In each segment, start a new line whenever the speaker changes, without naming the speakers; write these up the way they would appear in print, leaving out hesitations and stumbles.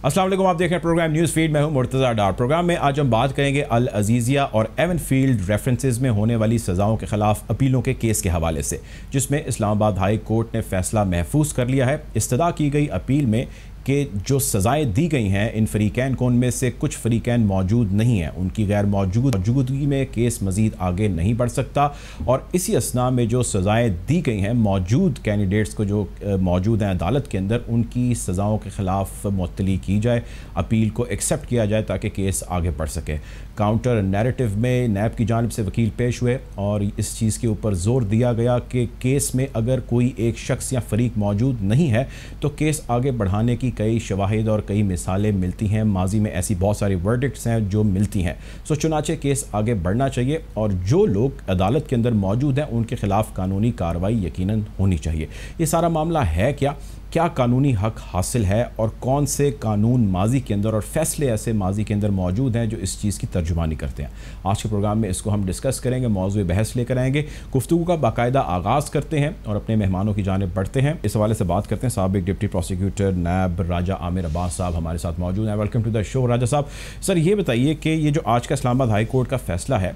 अस्सलाम वालेकुम, आप देख रहे हैं प्रोग्राम न्यूज़ फीड। मैं हूं मुर्तज़ा डार। प्रोग्राम में आज हम बात करेंगे अल अजीज़िया और एवनफील्ड रेफरेंसेस में होने वाली सज़ाओं के ख़िलाफ़ अपीलों के केस के हवाले से, जिसमें इस्लामाबाद हाई कोर्ट ने फैसला महफूज कर लिया है। इस्तदा की गई अपील में कि जो सज़ाएँ दी गई हैं इन फ़रीक़ैन को, उनमें से कुछ फ़रीक़ैन मौजूद नहीं हैं, उनकी गैर मौजूदगी में केस मज़ीद आगे नहीं बढ़ सकता। और इसी असना में जो सज़ाएँ दी गई हैं मौजूद कैंडिडेट्स को जो मौजूद हैं अदालत के अंदर, उनकी सज़ाओं के ख़िलाफ़ मुअत्तली की जाए, अपील को एक्सेप्ट किया जाए ताकि केस आगे बढ़ सके। काउंटर नैरेटिव में नैब की जानिब से वकील पेश हुए और इस चीज़ के ऊपर ज़ोर दिया गया कि केस में अगर कोई एक शख्स या फ़रीक मौजूद नहीं है तो केस आगे बढ़ाने की कई शवाहिद और कई मिसालें मिलती हैं। माजी में ऐसी बहुत सारी वर्डिक्ट्स हैं जो मिलती हैं। सो चुनाचे केस आगे बढ़ना चाहिए और जो लोग अदालत के अंदर मौजूद हैं उनके ख़िलाफ़ कानूनी कार्रवाई यकीनन होनी चाहिए। ये सारा मामला है क्या कानूनी हक हासिल है और कौन से कानून माजी के अंदर और फैसले ऐसे माजी के अंदर मौजूद हैं जो इस चीज़ की तर्जुमानी करते हैं। आज के प्रोग्राम में इसको हम डिस्कस करेंगे, मौज़ूए बहस लेकर आएंगे, गुफ्तगू का बाकायदा आगाज़ करते हैं और अपने मेहमानों की जानिब बढ़ते हैं। इस हवाले से बात करते हैं। साबिक डिप्टी प्रोसिक्यूटर नैब राजा आमिर अब्बास साहब हमारे साथ मौजूद हैं। वेलकम टू द शो राजा साहब। सर, ये बताइए कि ये जो आज का इस्लामाबाद हाई कोर्ट का फैसला है,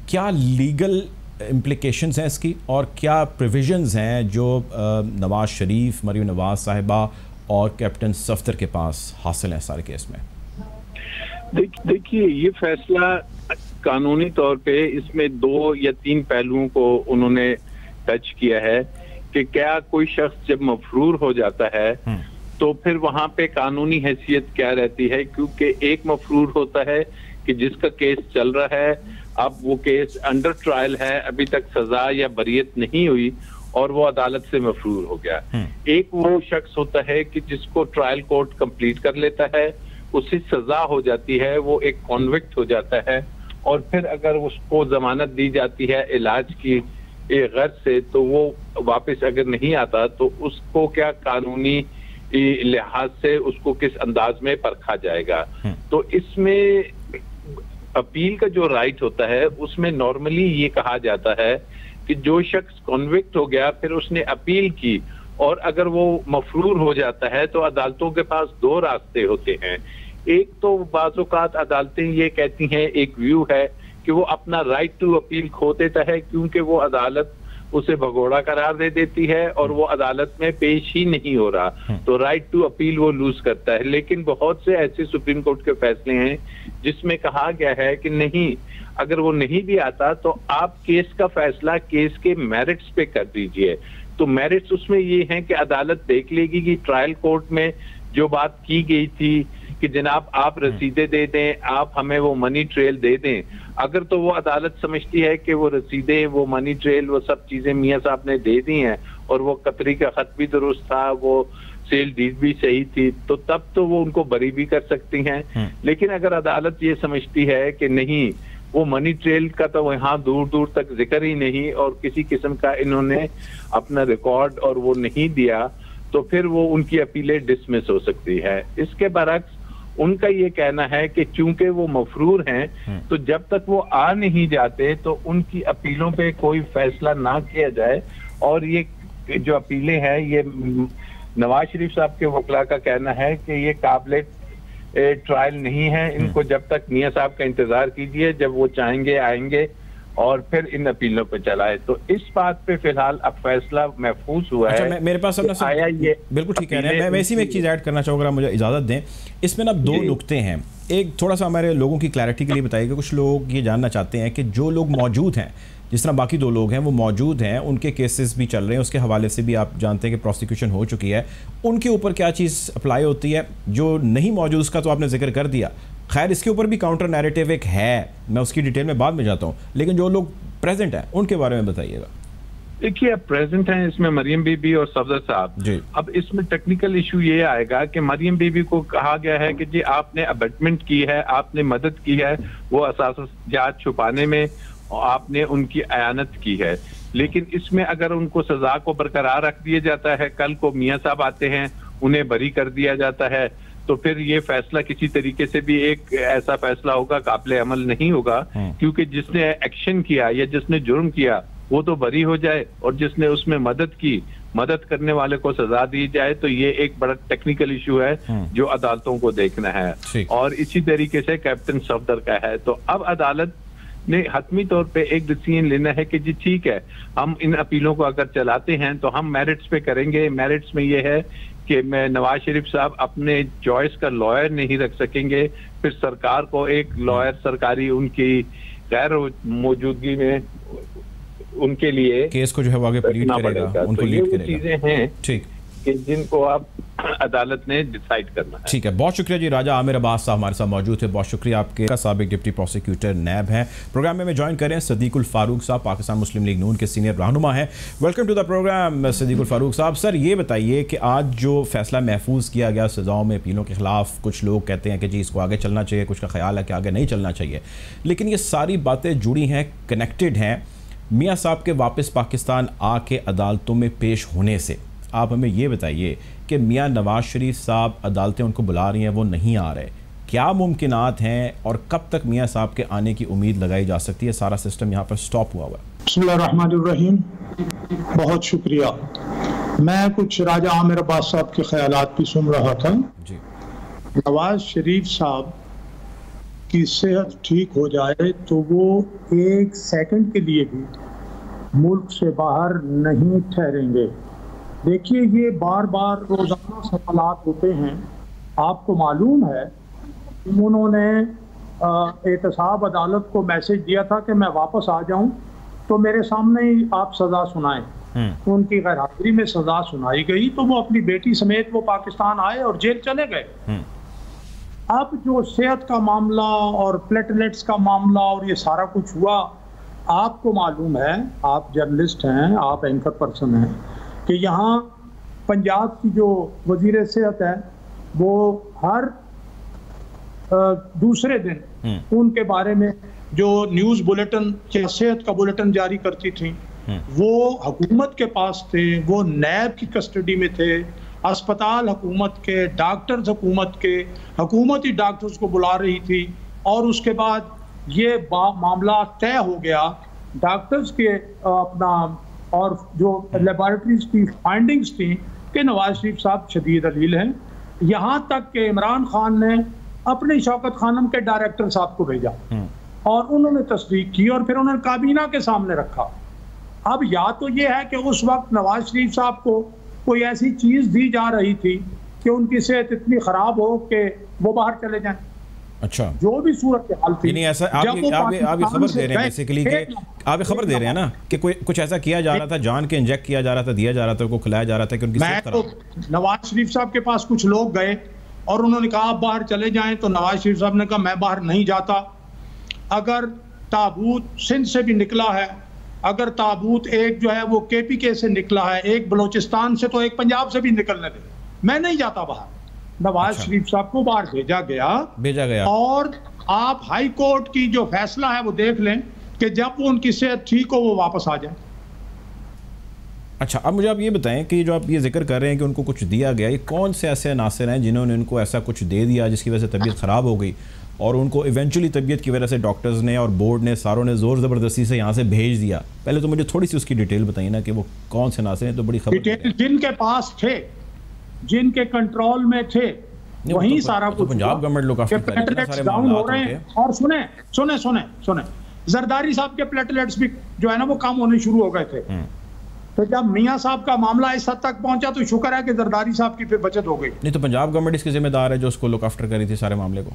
क्या लीगल इम्प्लिकेशंस हैं इसकी और क्या प्रोविजंस हैं जो नवाज शरीफ, मरीम नवाज साहिबा और कैप्टन सफ्दर के पास हासिल हैं सारे केस में?
देखिए, ये फैसला कानूनी तौर पे इसमें 2 या 3 पहलुओं को उन्होंने टच किया है कि क्या कोई शख्स जब मफरूर हो जाता है तो फिर वहां पे कानूनी हैसियत क्या रहती है, क्योंकि एक मफरूर होता है कि जिसका केस चल रहा है, अब वो केस अंडर ट्रायल है, अभी तक सजा या बरियत नहीं हुई और वो अदालत से मफरूर हो गया। एक वो शख्स होता है कि जिसको ट्रायल कोर्ट कंप्लीट कर लेता है, उसे सजा हो जाती है, वो एक कॉन्विक्ट हो जाता है और फिर अगर उसको जमानत दी जाती है इलाज की गर्ज से, तो वो वापस अगर नहीं आता तो उसको क्या कानूनी लिहाज से उसको किस अंदाज में परखा जाएगा। तो इसमें अपील का जो राइट होता है उसमें नॉर्मली ये कहा जाता है कि जो शख्स कॉन्विक्ट हो गया फिर उसने अपील की और अगर वो मफरूर हो जाता है तो अदालतों के पास 2 रास्ते होते हैं। एक तो बाज़-औक़ात अदालतें ये कहती हैं, एक व्यू है कि वो अपना राइट टू अपील खो देता है क्योंकि वो अदालत उसे भगोड़ा करार दे देती है और वो अदालत में पेश ही नहीं हो रहा, तो राइट टू अपील वो लूज करता है। लेकिन बहुत से ऐसे सुप्रीम कोर्ट के फैसले हैं जिसमें कहा गया है कि नहीं, अगर वो नहीं भी आता तो आप केस का फैसला केस के मेरिट्स पे कर दीजिए। तो मेरिट्स उसमें ये हैं कि अदालत देख लेगी कि ट्रायल कोर्ट में जो बात की गई थी कि जनाब आप रसीदें दे दें, आप हमें वो मनी ट्रेल दे दें, अगर तो वो अदालत समझती है कि वो रसीदें, वो मनी ट्रेल, वो सब चीजें मियां साहब ने दे दी हैं और वो कतरी का खत भी दुरुस्त था, वो सेल डीड भी सही थी, तो तब तो वो उनको बरी भी कर सकती हैं। लेकिन अगर अदालत ये समझती है कि नहीं, वो मनी ट्रेल का तो यहाँ दूर दूर तक जिक्र ही नहीं और किसी किस्म का इन्होंने अपना रिकॉर्ड और वो नहीं दिया, तो फिर वो उनकी अपीलें डिसमिस हो सकती है। इसके बरक्स उनका ये कहना है कि चूंकि वो मफरूर हैं तो जब तक वो आ नहीं जाते तो उनकी अपीलों पे कोई फैसला ना किया जाए। और ये जो अपीलें हैं, ये नवाज शरीफ साहब के वकला का कहना है कि ये काबिल ट्रायल नहीं है, इनको जब तक मियां साहब का इंतजार कीजिए, जब वो चाहेंगे आएंगे और फिर इन अपीलों पे चलाए। तो इस बात पे फिलहाल अब फैसला महफूज हुआ है।
मेरे पास आया ये बिल्कुल ठीक है। मैं इसी में एक चीज़ ऐड करना चाहूँगा, अगर मुझे इजाज़त दें। इसमें ना 2 नुक्ते हैं। एक थोड़ा सा हमारे लोगों की क्लैरिटी के लिए बताइएगा। कुछ लोग ये जानना चाहते हैं कि जो लोग मौजूद हैं, जिस तरह बाकी 2 लोग हैं वो मौजूद हैं, उनके केसेस भी चल रहे हैं, उसके हवाले से भी आप जानते हैं कि प्रोसिक्यूशन हो चुकी है, उनके ऊपर क्या चीज़ अप्लाई होती है? जो नहीं मौजूद उसका तो आपने जिक्र कर दिया, खैर इसके ऊपर भी काउंटर नैरेटिव एक है, मैं उसकी डिटेल में बाद में जाता हूँ, लेकिन जो लोग प्रेजेंट हैं उनके बारे में बताइएगा।
देखिए, अब प्रेजेंट हैं इसमें मरियम बीबी और सफदर साहब। अब इसमें टेक्निकल इशू ये आएगा कि मरियम बीबी को कहा गया है कि जी आपने अबेटमेंट की है, आपने मदद की है वो असासात छुपाने में, और आपने उनकी अयानत की है। लेकिन इसमें अगर उनको सजा को बरकरार रख दिया जाता है, कल को मियां साहब आते हैं, उन्हें बरी कर दिया जाता है, तो फिर ये फैसला किसी तरीके से भी एक ऐसा फैसला होगा काबिल अमल नहीं होगा, क्योंकि जिसने एक्शन किया या जिसने जुर्म किया वो तो बरी हो जाए और जिसने उसमें मदद की मदद करने वाले को सजा दी जाए, तो ये एक बड़ा टेक्निकल इशू है जो अदालतों को देखना है। और इसी तरीके से कैप्टन सफदर का है। तो अब अदालत ने हतमी तौर पे एक डिसीजन लेना है कि जी ठीक है, हम इन अपीलों को अगर चलाते हैं तो हम मेरिट्स पे करेंगे। मेरिट्स में ये है कि मैं नवाज शरीफ साहब अपने चॉइस का लॉयर नहीं रख सकेंगे, फिर सरकार को एक लॉयर सरकारी उनकी गैर मौजूदगी में उनके लिए
केस को जो है वो आगे प्लीड करेगा, उनको लीड करेगा।
चीजें हैं
ठीक
कि जिनको आप अदालत ने डिसाइड करना है।
ठीक है, बहुत शुक्रिया जी। राजा आमिर अब्बास साहब हमारे साथ मौजूद थे। बहुत शुक्रिया आपके। साबिक डिप्टी प्रोसिक्यूटर नैब हैं। प्रोग्राम में ज्वाइन करें सदीकुल फारूक साहब, पाकिस्तान मुस्लिम लीग नून के सीनियर रहनुमा हैं। Welcome to the program Sadiqul Farooq साहब। सर ये बताइए कि आज जो फैसला महफूज किया गया सजाओं में अपीलों के खिलाफ, कुछ लोग कहते हैं कि जी इसको आगे चलना चाहिए, कुछ का ख्याल है कि आगे नहीं चलना चाहिए, लेकिन ये सारी बातें जुड़ी हैं, कनेक्टेड हैं मियाँ साहब के वापस पाकिस्तान आके अदालतों में पेश होने से। आप हमें ये बताइए कि मियाँ नवाज शरीफ साहब अदालतें उनको बुला रही हैं, वो नहीं आ रहे, क्या मुमकिनात हैं और कब तक मियाँ साहब के आने की उम्मीद लगाई जा सकती है? सारा सिस्टम यहाँ पर स्टॉप हुआ हुआ है।
बिस्मिल्लाहिर्रहमानिर्रहीम, बहुत शुक्रिया। मैं कुछ राजा आमिर अब्बास साहब के ख्यालात भी सुन रहा था जी। नवाज शरीफ साहब की सेहत ठीक हो जाए तो वो एक सेकंड के लिए भी मुल्क से बाहर नहीं ठहरेंगे। देखिए, ये बार बार रोजाना सवालात होते हैं। आपको मालूम है उन्होंने एहतसाब अदालत को मैसेज दिया था कि मैं वापस आ जाऊं तो मेरे सामने ही आप सजा सुनाएं। उनकी गैर हाजिरी में सजा सुनाई गई तो वो अपनी बेटी समेत वो पाकिस्तान आए और जेल चले गए। अब जो सेहत का मामला और प्लेटलेट्स का मामला और ये सारा कुछ हुआ, आपको मालूम है, आप जर्नलिस्ट हैं, आप एंकर पर्सन हैं, कि यहाँ पंजाब की जो वजीर सेहत है वो हर दूसरे दिन उनके बारे में जो न्यूज़ बुलेटिन या सेहत का बुलेटिन जारी करती थी वो हुकूमत के पास थे, वो नैब की कस्टडी में थे। अस्पताल हुकूमत के, डॉक्टर्स हुकूमत के, हुकूमती डॉक्टर्स को बुला रही थी। और उसके बाद ये मामला तय हो गया डॉक्टर्स के अपना और जो लेबॉरेटरीज की फाइंडिंग्स थी कि नवाज शरीफ साहब शदीद अलील हैं। यहाँ तक कि इमरान खान ने अपने शौकत खानम के डायरेक्टर साहब को भेजा और उन्होंने तस्दीक की और फिर उन्होंने काबीना के सामने रखा। अब या तो ये है कि उस वक्त नवाज शरीफ साहब को कोई ऐसी चीज दी जा रही थी कि उनकी सेहत इतनी खराब हो कि वो बाहर चले जाएं।
अच्छा,
जो भी सूरत हाल थी,
नहीं ऐसा आप खबर दे रहे हैं बेसिकली कि आप खबर दे रहे हैं ना कि कोई कुछ ऐसा किया जा रहा था, जान के इंजेक्ट किया जा रहा था, दिया जा रहा था, उनको खिलाया जा रहा था कि उनकी सेहत खराब।
तो नवाज शरीफ साहब के पास कुछ लोग गए और उन्होंने कहा आप बाहर चले जाएं, तो नवाज शरीफ साहब ने कहा मैं बाहर नहीं जाता। अगर ताबूत सिंध से भी निकला है, अगर ताबूत एक जो है वो KPK से निकला है, एक बलोचिस्तान से, तो एक पंजाब से भी निकलने दे, मैं नहीं जाता बाहर। नवाज शरीफ साहब को बाहर भेजा गया। और आप हाई कोर्ट की जो फैसला है वो देख लें कि जब वो उनकी सेहत ठीक हो वो वापस आ जाए।
अच्छा, अब मुझे आप ये बताएं कि जो आप ये जिक्र कर रहे हैं कि उनको कुछ दिया गया, ये कौन से ऐसे अनासर हैं जिन्होंने उनको ऐसा कुछ दे दिया जिसकी वजह से तबीयत ख़राब हो गई और उनको इवेंचुअली तबीयत की वजह से डॉक्टर्स ने और बोर्ड ने सारों ने ज़ोर ज़बरदस्ती से यहाँ से भेज दिया? पहले तो मुझे थोड़ी सी उसकी डिटेल बताइए ना कि वो कौन से अनासर हैं। तो बड़ी खबर
जिनके पास थे, जिनके कंट्रोल में थे, वही
तो
सारा कुछ
पंजाब गवर्नमेंट लोग
प्लेटलेट्स डाउन हो रहे हैं। और सुने जरदारी साहब के प्लेटलेट्स भी जो है ना वो कम होने शुरू हो गए थे। तो जब मियां साहब का मामला इस हद तक पहुंचा तो शुक्र है कि जरदारी साहब की फिर बचत हो गई।
नहीं तो पंजाब गवर्नमेंट इसके जिम्मेदार है जो उसको लुक आफ्टर करी थी सारे मामले को।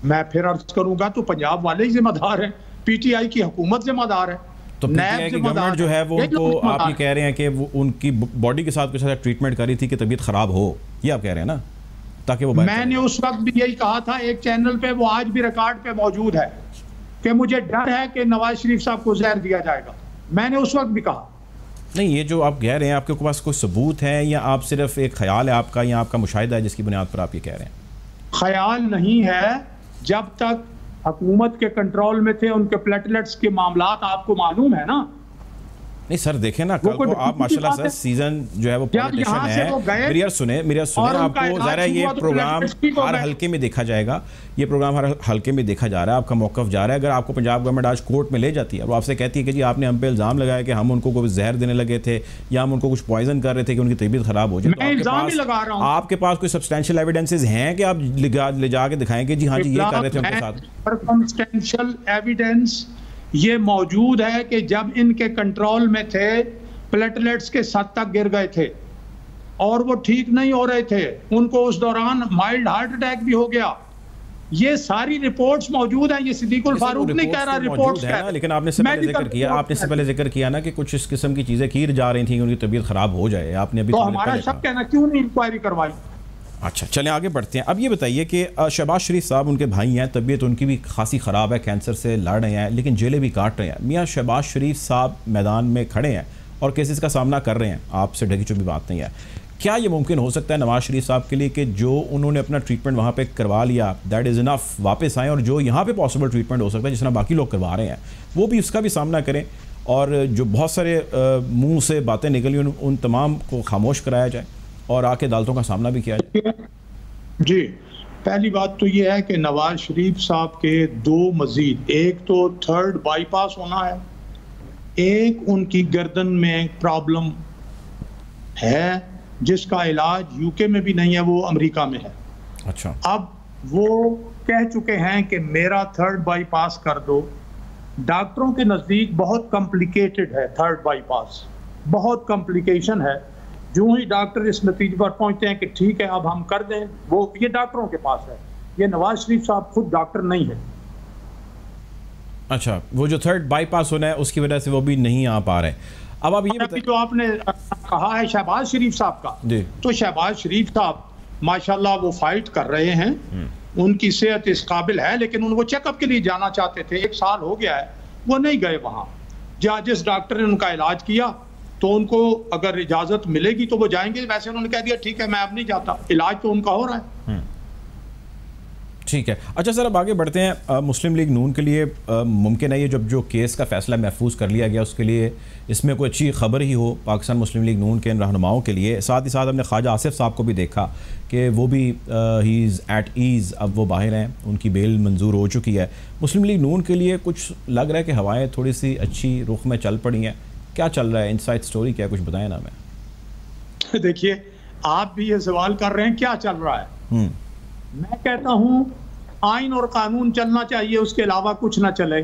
मैं फिर अर्ज करूंगा तो पंजाब वाले ही जिम्मेदार हैं, PTI की हुकूमत जिम्मेदार है।
तो PTI की गवर्नमेंट जो है वो उनको आप ये कह रहे हैं कि वो उनकी बॉडी के साथ कुछ ऐसा ट्रीटमेंट करी थी कि तबीयत खराब हो, ये आप कह रहे हैं ना, ताकि वो
मैंने उस वक्त भी यही कहा था एक चैनल पे, वो आज भी रिकॉर्ड पे मौजूद है कि मुझे डर है कि नवाज शरीफ साहब को जहर दिया जाएगा। मैंने उस वक्त भी कहा।
नहीं, ये जो आप कह रहे हैं आपके पास कोई सबूत है या आप सिर्फ एक ख्याल है आपका या आपका मुशाहिदा है जिसकी बुनियाद पर आप ये कह रहे हैं?
ख्याल नहीं है। जब तक हुकूमत के कंट्रोल में थे उनके प्लेटलेट्स के मामलात आपको मालूम है ना।
नहीं सर देखें ना, कल को आप माशाल्लाह सर सीजन जो है वो पॉलिटिशियन है, मेरी सुने आपको ज़रा ये प्रोग्राम हर हल्के में देखा जाएगा, ये प्रोग्राम हर हल्के में देखा जा रहा है, आपका मौक़िफ़ जा रहा है। अगर आपको पंजाब गवर्नमेंट आज कोर्ट में ले जाती है और आपसे कहती है कि जी आपने हम पे इल्ज़ाम लगाया कि हम उनको कोई जहर देने लगे थे या हम उनको कुछ पॉइजन कर रहे थे कि उनकी तबीयत खराब हो जाए, तो आपके पास कोई सब्सटेंशियल एविडेंसेस हैं कि आप ले जाके दिखाएं कि जी हाँ जी ये कर रहे थे उनके साथ?
सर्कमस्टेंशियल एविडेंस ये मौजूद है कि जब इनके कंट्रोल में थे प्लेटलेट्स के 7 तक गिर गए थे और वो ठीक नहीं हो रहे थे, उनको उस दौरान माइल्ड हार्ट अटैक भी हो गया। ये सारी रिपोर्ट्स मौजूद हैं, ये सिद्दीकुल फारूक नहीं कह रहा, रिपोर्ट्स है।
लेकिन आपने से पहले जिक्र किया ना कि कुछ इस किस्म की चीजें की जा रही थी, उनकी तबीयत खराब हो जाए, आपने अभी
तो हमारा शक कहना क्यों नहीं इंक्वायरी करवाई?
अच्छा चलें आगे बढ़ते हैं। अब ये बताइए कि शहबाज शरीफ साहब उनके भाई हैं, तबीयत उनकी भी खासी ख़राब है, कैंसर से लड़ रहे हैं लेकिन जेलें भी काट रहे हैं। मियाँ शहबाज शरीफ साहब मैदान में खड़े हैं और केसेस का सामना कर रहे हैं, आपसे ढकी चुपी बात नहीं है। क्या ये मुमकिन हो सकता है नवाज शरीफ साहब के लिए कि जो उन्होंने अपना ट्रीटमेंट वहाँ पे करवा लिया दैट इज़ इनफ, वापस आएँ और जो यहाँ पे पॉसिबल ट्रीटमेंट हो सकता है जिस तरह बाकी लोग करवा रहे हैं वो भी उसका भी सामना करें और जो बहुत सारे मुँह से बातें निकली उन तमाम को खामोश कराया जाए और आके अदालतों का सामना भी किया जाए?
जी, पहली बात तो ये है कि नवाज शरीफ साहब के 2 मजीद, एक तो 3rd बाईपास होना है, एक उनकी गर्दन में प्रॉब्लम है जिसका इलाज यूके में भी नहीं है, वो अमेरिका में है।
अच्छा,
अब वो कह चुके हैं कि मेरा 3rd बाईपास कर दो। डॉक्टरों के नज़दीक बहुत कॉम्प्लिकेटेड है 3rd बाईपास, बहुत कॉम्प्लिकेशन है। जो ही डॉक्टर इस नतीजे पर पहुंचते हैं कि ठीक है अब हम कर दें, वो ये डॉक्टरों के पास है, ये नवाज शरीफ साहब खुद डॉक्टर नहीं है।
अच्छा, वो जो 3rd बाईपास होना है उसकी वजह से वो भी नहीं आ पा रहे। अब आप ये बताइए,
जो आपने कहा है शहबाज शरीफ साहब का, तो शहबाज शरीफ साहब माशाल्लाह वो फाइट कर रहे हैं, उनकी सेहत इस काबिल है, लेकिन उनको चेकअप के लिए जाना चाहते थे, 1 साल हो गया है वो नहीं गए वहाँ। जिस डॉक्टर ने उनका इलाज किया तो उनको अगर इजाजत मिलेगी तो वो जाएंगे, वैसे उन्होंने कह दिया ठीक है मैं अब नहीं जाता, इलाज तो उनका हो रहा है।
ठीक है। अच्छा सर अब आगे बढ़ते हैं। मुस्लिम लीग नून के लिए मुमकिन है ये जब जो केस का फैसला महफूज कर लिया गया उसके लिए इसमें कोई अच्छी खबर ही हो पाकिस्तान मुस्लिम लीग नून के इन रहनुमाओं के लिए। साथ ही साथ हमने ख्वाजा आसिफ साहब को भी देखा कि वो भी ही इज़ एट ईज़, अब वो बाहर हैं, उनकी बेल मंजूर हो चुकी है। मुस्लिम लीग नून के लिए कुछ लग रहा है कि हवाएँ थोड़ी सी अच्छी रुख में चल पड़ी हैं, क्या चल रहा है, इनसाइड स्टोरी क्या, कुछ बताएं ना हमें।
देखिए आप भी ये सवाल कर रहे हैं क्या चल रहा है, मैं कहता हूं आइन और कानून चलना चाहिए, उसके अलावा कुछ ना चले।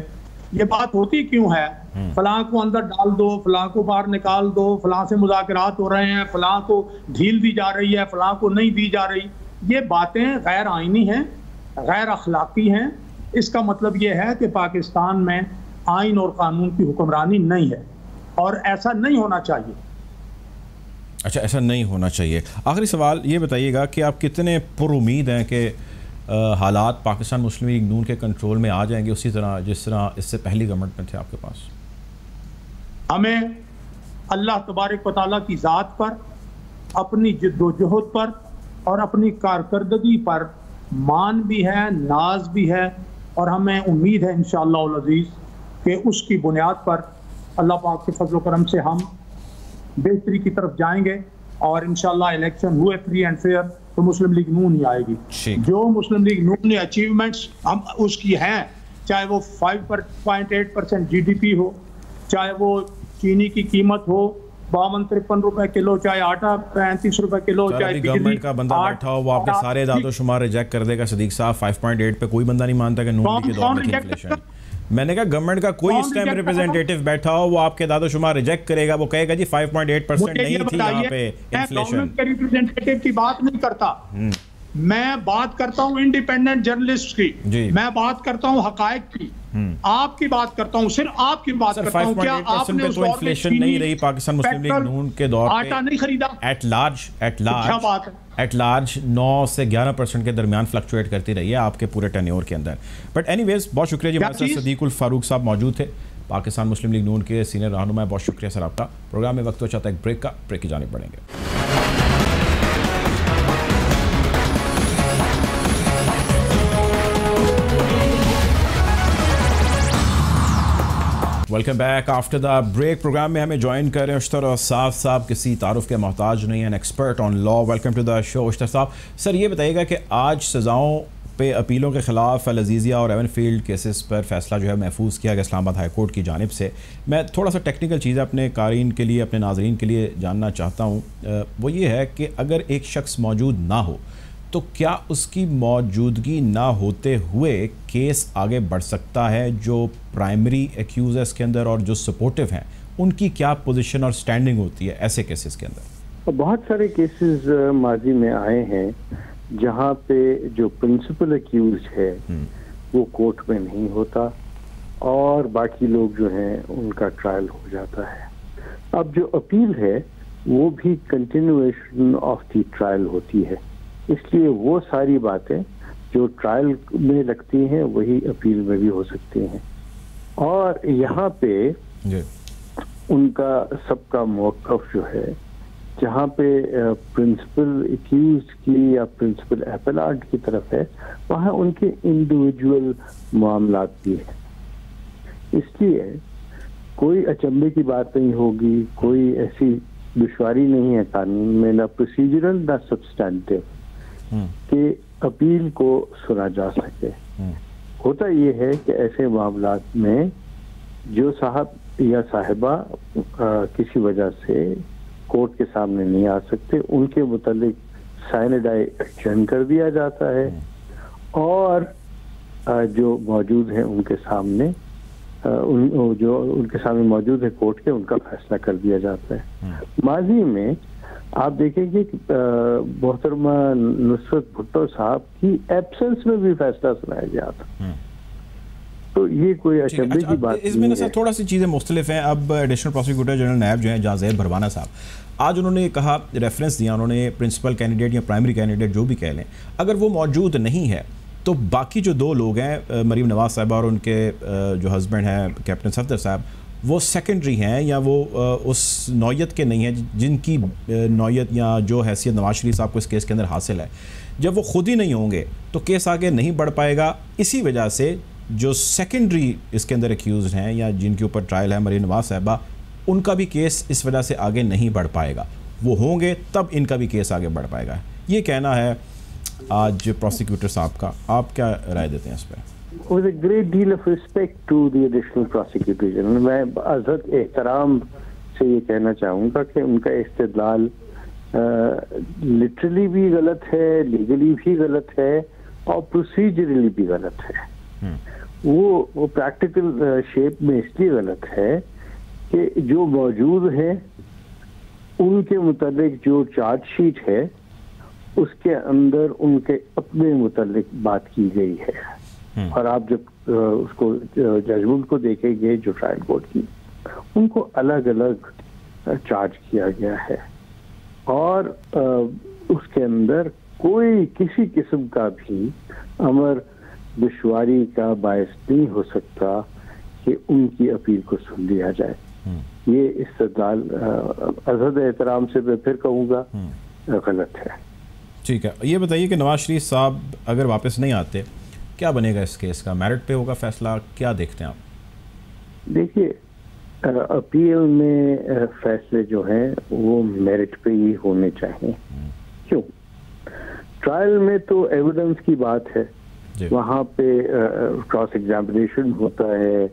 ये बात होती क्यों है, फलां को अंदर डाल दो, फलां को बाहर निकाल दो, फलां से मुज़ाकरात हो रहे हैं, फलां को ढील दी जा रही है, फलां को नहीं दी जा रही, ये बातें गैर आइनी हैं, गैर अखलाकी हैं। इसका मतलब ये है कि पाकिस्तान में आइन और कानून की हुक्मरानी नहीं है और ऐसा नहीं होना चाहिए।
अच्छा, ऐसा नहीं होना चाहिए। आखिरी सवाल ये बताइएगा कि आप कितने पुरुमीद हैं कि हालात पाकिस्तान मुस्लिम लीग नून के कंट्रोल में आ जाएंगे उसी तरह जिस तरह इससे पहली गवर्नमेंट में थे आपके पास?
हमें अल्लाह तबारक व तआला की ज़ात पर, अपनी जिद्दोजहद पर और अपनी कारकर्दगी पर मान भी है, नाज भी है और हमें उम्मीद है इंशाअल्लाह अज़ीज़ कि उसकी बुनियाद पर अल्लाह पाक के फजल करम से हम बेहतरी की तरफ जाएंगे और इंशाअल्लाह इलेक्शन हुए फ्री एंड फेयर तो मुस्लिम लीग नून ही आएगी। जो मुस्लिम लीग नून ने अचीवमेंट्स हम उसकी हैं, चाहे वो 5.8% GDP हो, चाहे वो चीनी की कीमत हो 52-53 रुपए किलो, चाहे आटा 35 रुपए किलो, चाहे
गवर्नमेंट का बंदा बैठा हो वो आपके सारे दादोशुमार रिजेक्ट कर देगा। सदीक साहब 5.8 पे कोई बंदा नहीं मानता कि नून के दौर में इन्फ्लेशन। मैंने कहा गवर्नमेंट का कोई इस टाइम रिप्रेजेंटेटिव बैठा हो वो आपके दादोशुमार रिजेक्ट करेगा, वो कहेगा जी 5.8% नहीं थी यहाँ पे इन्फ्लेशन।
रिप्रेजेंटेटिव की बात नहीं करता, मैं बात करता हूँ इंडिपेंडेंट जर्नलिस्ट की, मैं बात करता हूँ हकायक की, आपकी बात करता हूँ, सिर्फ आपकी बात करता हूँ। क्या आपने
तो इन्फ्लेशन नहीं रही पाकिस्तान मुस्लिम लीग नून के दौर पे?
आटा नहीं खरीदा
एट लार्ज 9 से 11% के दरमियान फ्लक्चुएट करती रही है आपके पूरे टेन्योर के अंदर। बट एनीवेज बहुत शुक्रिया जी, हमारे साथ सदीकुल फारूक साहब मौजूद थे, पाकिस्तान मुस्लिम लीग नून के सीनियर रहनुमा। बहुत शुक्रिया सर आपका। प्रोग्राम में वक्त हो चाहता है एक ब्रेक का, ब्रेक की जानिब बढ़ेंगे। Welcome back after the break. Programme में हमें ज्वाइन कर रहे हैं उश्तर साहब। साहब किसी तारुफ के मोहताज नहीं है, an expert on law. Welcome to the show Ushtar साहब। सर ये बताइएगा कि आज सज़ाओं पे अपीलों के ख़िलाफ़ अल अज़ीज़िया और एवनफील्ड केसेस पर फैसला जो है महफूज किया गया इस्लामाबाद हाई कोर्ट की जानिब से। मैं थोड़ा सा टेक्निकल चीज़ अपने क़ारीन के लिए, अपने नाज़रीन के लिए जानना चाहता हूँ। वो ये है कि अगर एक शख्स मौजूद ना हो तो क्या उसकी मौजूदगी ना होते हुए केस आगे बढ़ सकता है? जो प्राइमरी एक्यूज़र्स के अंदर और जो सपोर्टिव हैं उनकी क्या पोजीशन और स्टैंडिंग होती है ऐसे केसेस के अंदर?
बहुत सारे केसेस माजी में आए हैं जहां पे जो प्रिंसिपल एक्यूज है वो कोर्ट में नहीं होता और बाकी लोग जो हैं उनका ट्रायल हो जाता है। अब जो अपील है वो भी कंटिन्यूएशन ऑफ द ट्रायल होती है, इसलिए वो सारी बातें जो ट्रायल में लगती हैं वही अपील में भी हो सकती हैं। और यहाँ पे उनका सबका मौक़िफ़ जो है, जहाँ पे प्रिंसिपल एक्यूज की या प्रिंसिपल एपेलांट की तरफ है, वहाँ उनके इंडिविजुअल मामलात भी हैं। इसलिए कोई अचंभे की बात नहीं होगी, कोई ऐसी दुश्वारी नहीं है कानून में, ना प्रोसीजरल ना सब्सटेंटिव, कि अपील को सुना जा सके। होता ये है कि ऐसे मामलात में जो साहब या साहिबा किसी वजह से कोर्ट के सामने नहीं आ सकते, उनके मुतालिक साइनडाई एक्शन कर दिया जाता है और जो मौजूद है उनके सामने जो उनके सामने मौजूद है कोर्ट के, उनका फैसला कर दिया जाता है। माजी में आप देखेंगे कि मोहतरमा नुसरत भुट्टो साहब की एब्सेंस में भी फैसला सुनाया गया था। तो ये कोई अचंभे की बात
इसमें ना सर थोड़ा सी चीज़ें मुख्तलिफ हैं। अब एडिशनल प्रोसिक्यूटर जनरल नायब जो हैं जाज़ेब भरवाना साहब, आज उन्होंने कहा, रेफरेंस दिया उन्होंने, प्रिंसिपल कैंडिडेट या प्राइमरी कैंडिडेट जो भी कह लें, अगर वो मौजूद नहीं है तो बाकी जो दो लोग हैं, मरीम नवाज साहबा और उनके जो हस्बैंड हैं कैप्टन सफदर साहब, वो सेकेंडरी हैं या वो उस नौयत के नहीं हैं जिनकी नौयत या जो हैसियत नवाज शरीफ साहब को इस केस के अंदर हासिल है। जब वो खुद ही नहीं होंगे तो केस आगे नहीं बढ़ पाएगा। इसी वजह से जो सेकेंडरी इसके अंदर एक्यूज़ हैं या जिनके ऊपर ट्रायल है मरीम नवाज साहबा, उनका भी केस इस वजह से आगे नहीं बढ़ पाएगा। वो होंगे तब इनका भी केस आगे बढ़ पाएगा। ये कहना है आज प्रोसिक्यूटर साहब का। आप क्या राय देते हैं इस पर?
With a great deal of respect to the additional prosecutor general, मैं अज़हद एहतराम से ये कहना चाहूँगा कि उनका इस्तेदलाल लिटरली भी गलत है, लीगली भी गलत है और प्रोसीजरली भी गलत है। वो प्रैक्टिकल शेप में इसलिए गलत है कि जो मौजूद है उनके मुतालिक जो चार्जशीट है उसके अंदर उनके अपने मुतालिक बात की गई है और आप जब उसको जजमेंट को देखेंगे जो ट्रायल कोर्ट की, उनको अलग अलग चार्ज किया गया है और उसके अंदर कोई किसी किस्म का भी अमर दुश्वारी का बायस नहीं हो सकता कि उनकी अपील को सुन लिया जाए। ये इस्तेदलाल अज़हद एहतराम से मैं फिर कहूँगा गलत है।
ठीक है, ये बताइए कि नवाज शरीफ साहब अगर वापस नहीं आते क्या बनेगा इस केस का? मेरिट पे होगा फैसला, क्या देखते हैं आप?
देखिए, अपील में फैसले जो हैं वो मेरिट पे ही होने चाहिए। क्यों? ट्रायल में तो एविडेंस की बात है, वहाँ पे क्रॉस एग्जामिनेशन होता है,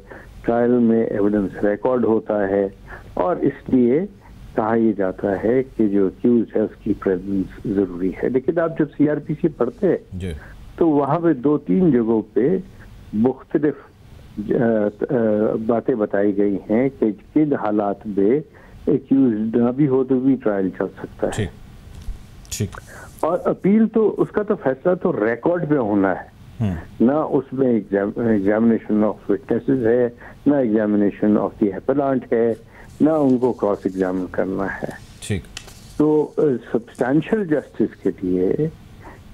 ट्रायल में एविडेंस रिकॉर्ड होता है और इसलिए कहा यह जाता है कि जो एक्यूज है उसकी प्रेजेंस जरूरी है। लेकिन आप जब CRPC पढ़ते हैं तो वहाँ पे 2-3 जगहों पे मुख्तलिफ बातें बताई गई हैं कि किन हालात में एक्यूज ना भी हो तो भी ट्रायल चल सकता है।
ठीक।
और अपील तो उसका तो फैसला तो रिकॉर्ड पे होना है, ना उसमें एग्जामिनेशन ऑफ विटनेसेस है, ना एग्जामिनेशन ऑफ द एपेलांट है, ना उनको क्रॉस एग्जामिन करना है।
ठीक।
तो सब्सटैंशियल जस्टिस के लिए,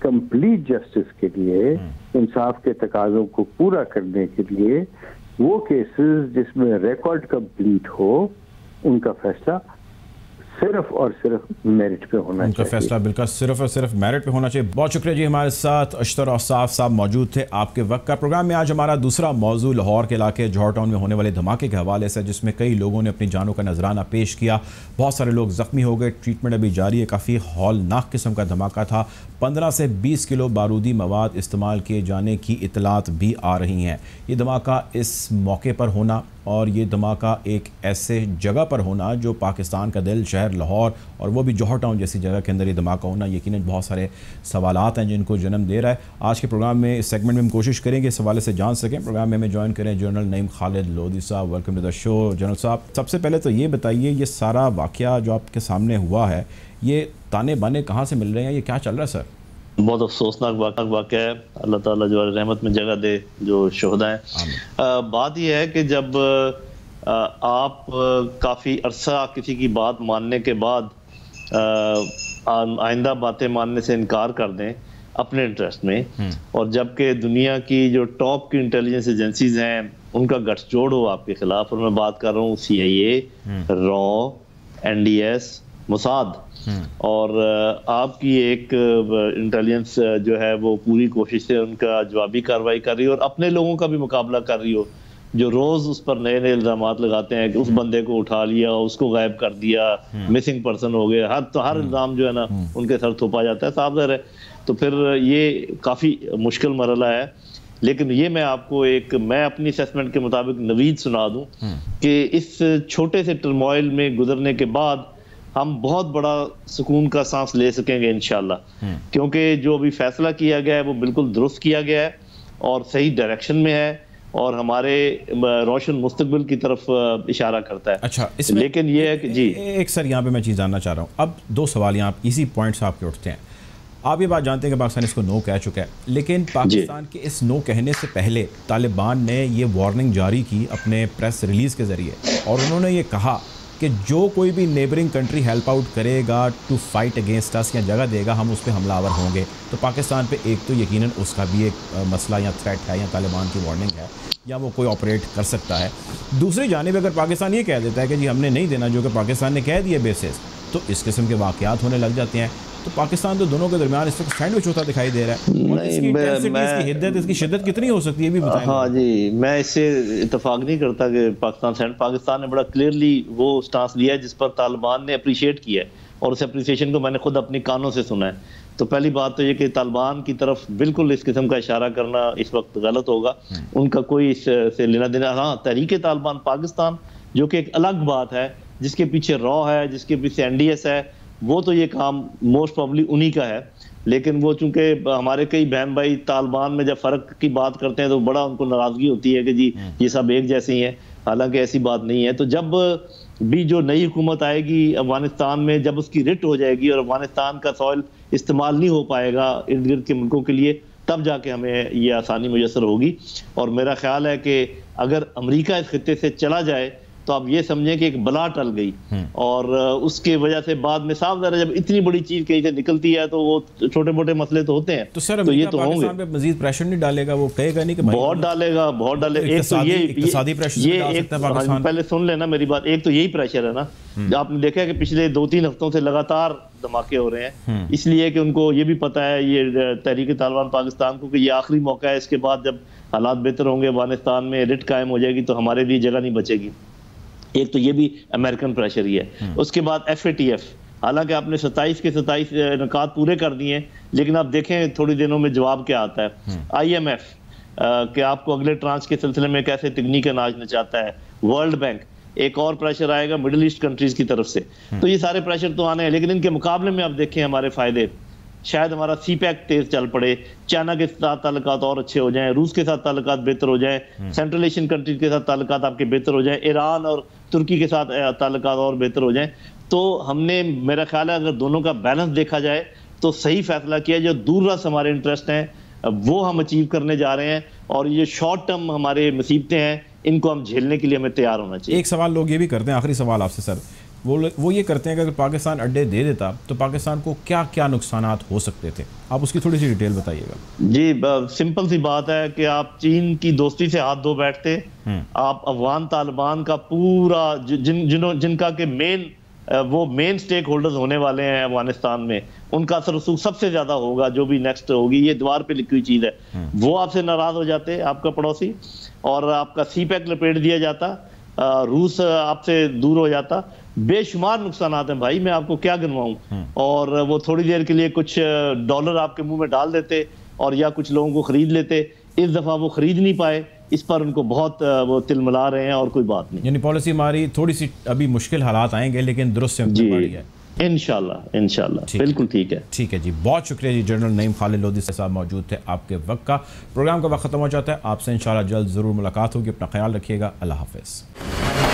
कंप्लीट जस्टिस के लिए, इंसाफ के तकाज़ों को पूरा करने के लिए वो केसेस जिसमें रिकॉर्ड कंप्लीट हो उनका फैसला सिर्फ और सिर्फ मेरिट पे होना
उनका
चाहिए।
फैसला बिल्कुल सिर्फ और सिर्फ मेरिट पे होना चाहिए। बहुत शुक्रिया जी, हमारे साथ अशतर औसाफ साहब मौजूद थे आपके वक्त का प्रोग्राम में। आज हमारा दूसरा मौजू लाहौर के इलाके जौहर टाउन में होने वाले धमाके के हवाले से, जिसमें कई लोगों ने अपनी जानों का नजराना पेश किया। बहुत सारे लोग जख्मी हो गए, ट्रीटमेंट अभी जारी है। काफ़ी हौलनाक किस्म का धमाका था। 15 से 20 किलो बारूदी मवाद इस्तेमाल किए जाने की इतलात भी आ रही हैं। ये धमाका इस मौके पर होना और ये धमाका एक ऐसे जगह पर होना जो पाकिस्तान का दिल शहर लाहौर और वो भी जौहर टाउन जैसी जगह के अंदर ये धमाका होना यकीनन बहुत सारे सवालात हैं जिनको जन्म दे रहा है। आज के प्रोग्राम में इस सेगमेंट में हम कोशिश करेंगे इस हवाले से जान सकें। प्रोग्राम में हमें ज्वाइन करें जनरल नईम खालिद लोधी साहब। Welcome to the show general साहब। सबसे पहले तो ये बताइए, ये सारा वाक़या जो आपके सामने हुआ है, ये ताने बाने कहाँ से मिल रहे हैं, ये क्या चल रहा है सर?
बहुत अफसोसनाक वाक़या है। अल्लाह ताला जो रहमत में जगह दे जो शोहदा हैं। बात यह है कि जब आप काफ़ी अरसा किसी की बात मानने के बाद आइंदा बातें मानने से इनकार कर दें अपने इंटरेस्ट में, और जबकि दुनिया की जो टॉप की इंटेलिजेंस एजेंसीज हैं उनका गठजोड़ हो आपके खिलाफ, और मैं बात कर रहा हूँ CIA, रॉ, NDS, मोसाद, और आपकी एक इंटेलिजेंस जो है वो पूरी कोशिश से उनका जवाबी कार्रवाई कर रही हो और अपने लोगों का भी मुकाबला कर रही हो जो रोज उस पर नए नए इल्जामात लगाते हैं कि उस बंदे को उठा लिया, उसको गायब कर दिया, मिसिंग पर्सन हो गए, हर इल्जाम जो है ना उनके सर थोपा जाता है। साफ है, तो फिर ये काफ़ी मुश्किल मरला है। लेकिन ये मैं अपनी असेसमेंट के मुताबिक नवीद सुना दूं कि इस छोटे से टर्मोइल में गुजरने के बाद हम बहुत बड़ा सुकून का सांस ले सकेंगे इंशाल्लाह, क्योंकि जो अभी फैसला किया गया है वो बिल्कुल दुरुस्त किया गया है और सही डायरेक्शन में है और हमारे रोशन मुस्तकबिल की तरफ इशारा करता है।
अच्छा, इसमें
लेकिन ये है कि जी
एक सर यहाँ पे मैं चीज़ जानना चाह रहा हूँ। अब दो सवाल यहाँ इसी पॉइंट से आपके उठते हैं। आप ये बात जानते हैं कि पाकिस्तान इसको नो कह चुका है, लेकिन पाकिस्तान के इस नो कहने से पहले तालिबान ने ये वार्निंग जारी की अपने प्रेस रिलीज़ के ज़रिए, और उन्होंने ये कहा कि जो कोई भी नेबरिंग कंट्री हेल्प आउट करेगा टू फाइट अगेंस्ट अस या जगह देगा, हम उस पर हमलावर होंगे। तो पाकिस्तान पे एक तो यकीनन उसका भी एक मसला या थ्रेट है या तालिबान की वार्निंग है या वो कोई ऑपरेट कर सकता है। दूसरी जानिब अगर पाकिस्तान ये कह देता है कि जी हमने नहीं देना, जो कि पाकिस्तान ने कह दिए बेसिस, तो इस किस्म के वाक़यात होने लग जाते हैं। तो पाकिस्तान तो दोनों के दरमियान इस वक्त सैंडविच होता दिखाई दे रहा है। और इसकी शिद्दत कितनी हो सकती है भी बताएं।
हाँ जी, मैं इससे इतफाक नहीं करता कि पाकिस्तान ने बड़ा क्लियरली वो स्टांस लिया है जिस पर तालिबान ने अप्रिशिएट किया है, और उस अप्रिसिएशन को मैंने खुद अपनी कानों से सुना है। तो पहली बात तो ये कि तालिबान की तरफ बिल्कुल इस किस्म का इशारा करना इस वक्त गलत होगा, उनका कोई इससे लेना देना। हाँ, तहरीक तालिबान पाकिस्तान जो कि एक अलग बात है, जिसके पीछे रॉ है, जिसके पीछे NDS है, वो तो ये काम मोस्ट प्रॉब्ली उन्हीं का है। लेकिन वो चूंकि हमारे कई बहन भाई तालिबान में जब फ़र्क की बात करते हैं तो बड़ा उनको नाराज़गी होती है कि जी ये सब एक जैसे ही हैं, हालांकि ऐसी बात नहीं है। तो जब भी जो नई हुकूमत आएगी अफगानिस्तान में, जब उसकी रिट हो जाएगी और अफगानिस्तान का सॉइल इस्तेमाल नहीं हो पाएगा इर्द गिर्द के मुल्कों के लिए, तब जाके हमें ये आसानी मुयसर होगी। और मेरा ख्याल है कि अगर अमेरिका इस खित्ते से चला जाए तो आप ये समझें कि एक बला टल गई, और उसके वजह से बाद में साफ ज़रा जब इतनी बड़ी चीज कहीं से निकलती है तो वो छोटे मोटे मसले तो होते हैं।
तो सर तो ये तो होंगे, पे मजीद प्रेशर नहीं डालेगा, वो कहेगा नहीं कि
बहुत डालेगा। एक तो ये एक पहले सुन लेना मेरी बात, एक तो यही प्रेशर है ना, आपने देखा है कि पिछले 2-3 हफ्तों से लगातार धमाके हो रहे हैं, इसलिए कि उनको ये भी पता है ये तहरीक तालिबान पाकिस्तान को कि ये आखिरी मौका है, इसके बाद जब हालात बेहतर होंगे अफगानिस्तान में, रिट कायम हो जाएगी तो हमारे लिए जगह नहीं बचेगी। एक तो ये भी अमेरिकन प्रेशर ही है। उसके बाद FATF, हालांकि आपने 27 के 27 निकात पूरे कर दिए हैं, लेकिन आप देखें थोड़ी दिनों में जवाब क्या आता है। IMF कि आपको अगले ट्रांच के सिलसिले में कैसे तकनीक अनाज नचाता है। वर्ल्ड बैंक, एक और प्रेशर आएगा मिडिल ईस्ट कंट्रीज की तरफ से। तो ये सारे प्रेशर तो आने हैं, लेकिन इनके मुकाबले में आप देखें हमारे फायदे, शायद हमारा CPEC तेज चल पड़े, चाइना के साथ ताल्लुकात और अच्छे हो जाएं, रूस के साथ ताल्लुकात बेहतर हो जाएं, सेंट्रल एशियन कंट्रीज के साथ ताल्लुकात आपके बेहतर हो जाएं, ईरान और तुर्की के साथ ताल्लुकात और बेहतर हो जाएं। तो हमने, मेरा ख्याल है अगर दोनों का बैलेंस देखा जाए तो सही फैसला किया। जो दूर रस हमारे इंटरेस्ट हैं वो हम अचीव करने जा रहे हैं, और ये शॉर्ट टर्म हमारे मुसीबतें हैं इनको हम झेलने के लिए हमें तैयार होना चाहिए।
एक सवाल लोग ये भी करते हैं, आखिरी सवाल आपसे सर, वो ये करते हैं कि अगर पाकिस्तान अड्डे दे देता तो पाकिस्तान को क्या क्या नुकसानात हो सकते थे, आप उसकी थोड़ी सी डिटेल बताइएगा।
जी, सिंपल सी बात है कि आप चीन की दोस्ती से हाथ धो बैठते, आप अफगान तालिबान का पूरा जिनका के मेन वो मेन स्टेक होल्डर्स होने वाले हैं अफगानिस्तान में, उनका असर रसूख सबसे ज्यादा होगा जो भी नेक्स्ट होगी। ये द्वार पे लिखी हुई चीज है। वो आपसे नाराज हो जाते आपका पड़ोसी, और आपका सी पैक लपेट दिया जाता, रूस आपसे दूर हो जाता। बेशुमार नुकसान हैं भाई, मैं आपको क्या गिनवाऊं। और वो थोड़ी देर के लिए कुछ डॉलर आपके मुंह में डाल देते और या कुछ लोगों को खरीद लेते। इस दफा वो खरीद नहीं पाए, इस पर उनको बहुत वो तिलमिला रहे हैं और कोई बात नहीं।
यानी पॉलिसी हमारी थोड़ी सी अभी मुश्किल हालात आएंगे लेकिन दुरुस्त से है
इंशाल्लाह बिल्कुल ठीक है।
ठीक है जी, बहुत शुक्रिया जी। जनरल नईम खालिद लोधी साहब मौजूद थे आपके वक्त का। प्रोग्राम का वक्त खत्म हो जाता है, आपसे इंशाल्लाह जल्द ज़रूर मुलाकात होगी। अपना ख्याल रखिएगा। अल्लाह हाफिज़।